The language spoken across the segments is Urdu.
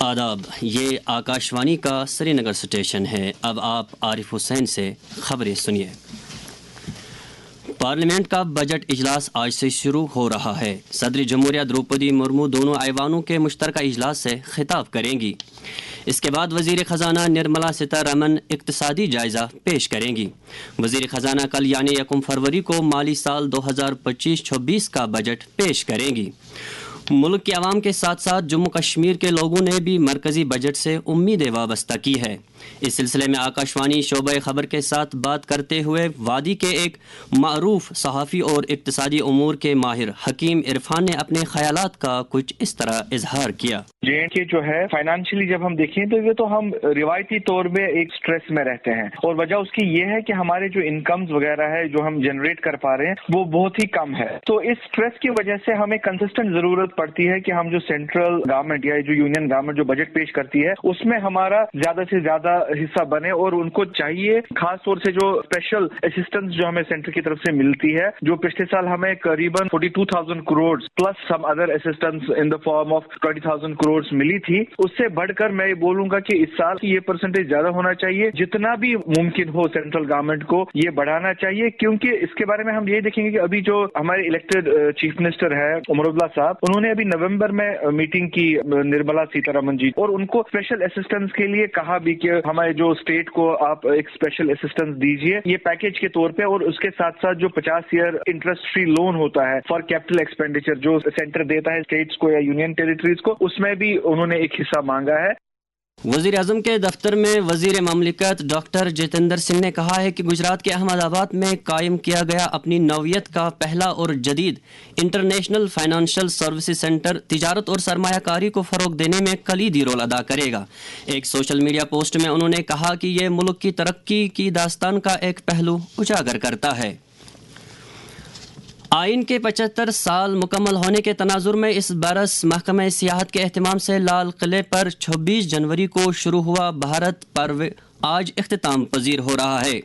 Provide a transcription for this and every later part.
آداب، یہ آکاشوانی کا سری نگر اسٹیشن ہے۔ اب آپ عارف حسین سے خبریں سنیے۔ پارلیمنٹ کا بجٹ اجلاس آج سے شروع ہو رہا ہے۔ صدر جمہوریہ دروپدی مرمو دونوں ایوانوں کے مشترکہ اجلاس سے خطاب کریں گی۔ اس کے بعد وزیر خزانہ نرملا سیتارمن اقتصادی جائزہ پیش کریں گی۔ وزیر خزانہ کل یعنی 1 فروری کو مالی سال 2025-26 کا بجٹ پیش کریں گی۔ ملک کے عوام کے ساتھ ساتھ جموں کشمیر کے لوگوں نے بھی مرکزی بجٹ سے امیدیں وابستہ کی ہے۔ اس سلسلے میں آکاشوانی شعبہ خبر کے ساتھ بات کرتے ہوئے وادی کے ایک معروف صحافی اور اقتصادی امور کے ماہر حکیم عرفان نے اپنے خیالات کا کچھ اس طرح اظہار کیا۔ JNK جو ہے فائنانشلی جب ہم دیکھیں تو یہ تو ہم روایتی طور پہ ایک سٹریس میں رہتے ہیں، اور وجہ اس کی یہ ہے کہ ہمارے جو انکمز وغیرہ ہے جو ہم جنریٹ کر پا رہے ہیں وہ بہت ہی کم ہے۔ تو اس سٹریس کی وجہ سے ہمیں کنسسٹنٹ ضرورت پڑتی ہے کہ ہم جو سینٹرل گورنمنٹ یا جو یونین گورنمنٹ جو بجٹ پیش کرتی ہے اس میں ہمارا زیادہ سے زیادہ حصہ بنے، اور ان کو چاہیے خاص طور سے جو اسپیشل اسسٹنس جو ہمیں سینٹر کی طرف سے ملتی ہے، جو پچھلے سال ہمیں قریباً 42,000 crore plus some other assistance in the form of 20,000 crore ملی تھی، اس سے بڑھ کر میں یہ بولوں گا کہ اس سال یہ پرسنٹیج زیادہ ہونا چاہیے، جتنا بھی ممکن ہو سینٹرل گورنمنٹ کو یہ بڑھانا چاہیے، کیونکہ اس کے بارے میں ہم یہ دیکھیں گے کہ ابھی جو ہمارے الیکٹڈ چیف منسٹر ہے عمر عبداللہ صاحب، انہوں نے ابھی نومبر میں میٹنگ کی نرملا سیتارمن جی، اور ان کو اسپیشل اسسٹنس کے لیے کہا بھی کہ ہمارے جو اسٹیٹ کو آپ ایک اسپیشل اسسٹنس دیجیے یہ پیکیج کے طور پہ، اور اس کے ساتھ ساتھ جو 50 ایئر انٹرسٹ فری لون ہوتا ہے فار کیپٹل ایکسپینڈیچر جو سینٹر دیتا ہے اسٹیٹس کو یا یونین ٹیریٹریز کو، اس میں بھی انہوں نے ایک حصہ مانگا ہے۔ وزیر اعظم کے دفتر میں وزیر مملکت ڈاکٹر جتیندر سنگھ نے کہا ہے کہ گجرات کے احمد آباد میں قائم کیا گیا اپنی نوعیت کا پہلا اور جدید انٹرنیشنل فائنانشل سروسز سینٹر تجارت اور سرمایہ کاری کو فروغ دینے میں کلیدی رول ادا کرے گا۔ ایک سوشل میڈیا پوسٹ میں انہوں نے کہا کہ یہ ملک کی ترقی کی داستان کا ایک پہلو اجاگر کرتا ہے۔ آئین کے 75 سال مکمل ہونے کے تناظر میں اس برس محکمہ سیاحت کے اہتمام سے لال قلعے پر 26 جنوری کو شروع ہوا بھارت پرو آج اختتام پذیر ہو رہا ہے۔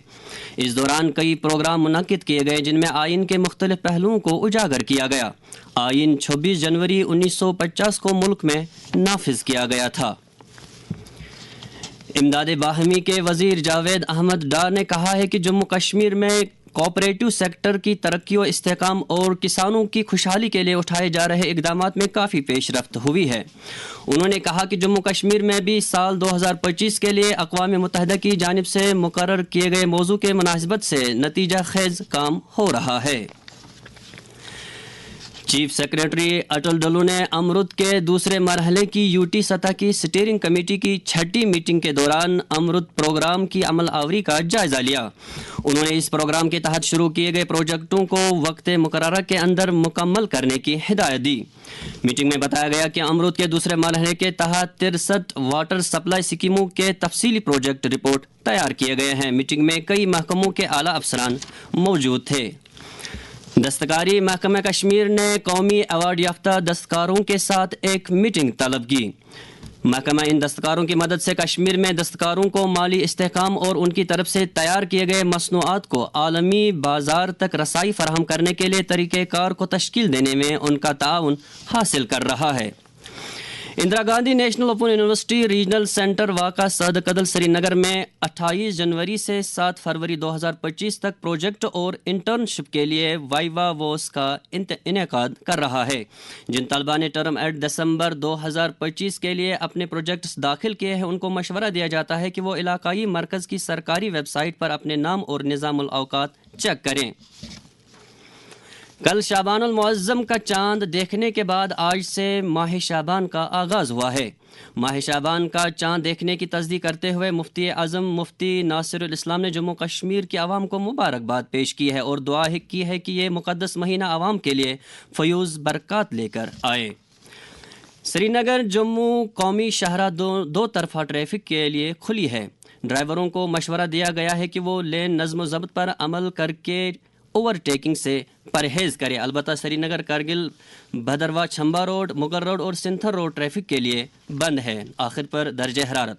اس دوران کئی پروگرام منعقد کیے گئے جن میں آئین کے مختلف پہلوؤں کو اجاگر کیا گیا۔ آئین 26 جنوری 1950 کو ملک میں نافذ کیا گیا تھا۔ امداد باہمی کے وزیر جاوید احمد ڈار نے کہا ہے کہ جموں کشمیر میں کوآپریٹو سیکٹر کی ترقی و استحکام اور کسانوں کی خوشحالی کے لیے اٹھائے جا رہے اقدامات میں کافی پیش رفت ہوئی ہے۔ انہوں نے کہا کہ جموں کشمیر میں بھی سال 2025 کے لیے اقوام متحدہ کی جانب سے مقرر کیے گئے موضوع کے مناسبت سے نتیجہ خیز کام ہو رہا ہے۔ چیف سیکریٹری اٹل ڈلو نے امرت کے دوسرے مرحلے کی UT سطح کی اسٹیئرنگ کمیٹی کی 6ٹی میٹنگ کے دوران امرت پروگرام کی عمل آوری کا جائزہ لیا۔ انہوں نے اس پروگرام کے تحت شروع کیے گئے پروجیکٹوں کو وقت مقررہ کے اندر مکمل کرنے کی ہدایت دی۔ میٹنگ میں بتایا گیا کہ امرت کے دوسرے مرحلے کے تحت 63 واٹر سپلائی اسکیموں کے تفصیلی پروجیکٹ رپورٹ تیار کیے گئے ہیں۔ میٹنگ میں کئی محکموں کے اعلیٰ افسران موجود تھے۔ دستکاری محکمہ کشمیر نے قومی ایوارڈ یافتہ دستکاروں کے ساتھ ایک میٹنگ طلب کی۔ محکمہ ان دستکاروں کی مدد سے کشمیر میں دستکاروں کو مالی استحکام اور ان کی طرف سے تیار کیے گئے مصنوعات کو عالمی بازار تک رسائی فراہم کرنے کے لیے طریقہ کار کو تشکیل دینے میں ان کا تعاون حاصل کر رہا ہے۔ Indira Gandhi national open university regional centre واقع صدقدل سری نگر میں 28 جنوری سے 7 فروری 2025 تک پروجیکٹ اور انٹرنشپ کے لیے وائوا ووس کا انعقاد کر رہا ہے۔ جن طلباء نے ٹرم ایٹ دسمبر 2025 کے لیے اپنے پروجیکٹس داخل کیے ہیں ان کو مشورہ دیا جاتا ہے کہ وہ علاقائی مرکز کی سرکاری ویب سائٹ پر اپنے نام اور نظام الاوقات چیک کریں۔ کل شعبان المعظم کا چاند دیکھنے کے بعد آج سے ماہ شعبان کا آغاز ہوا ہے۔ ماہ شعبان کا چاند دیکھنے کی تصدیق کرتے ہوئے مفتی اعظم مفتی ناصر الاسلام نے جموں کشمیر کے عوام کو مبارکباد پیش کی ہے اور دعا کی ہے کہ یہ مقدس مہینہ عوام کے لیے فیوز برکات لے کر آئے۔ سری نگر جموں قومی شاہراہ دو طرفہ ٹریفک کے لیے کھلی ہے۔ ڈرائیوروں کو مشورہ دیا گیا ہے کہ وہ لین نظم و ضبط پر عمل کر کے اوور ٹیکنگ سے پرہیز کرے۔ البتہ سری نگر کرگل بھدرواہ چھمبا روڈ مغل روڈ اور سنتھر روڈ ٹریفک کے لیے بند ہے۔ آخر پر درجہ حرارت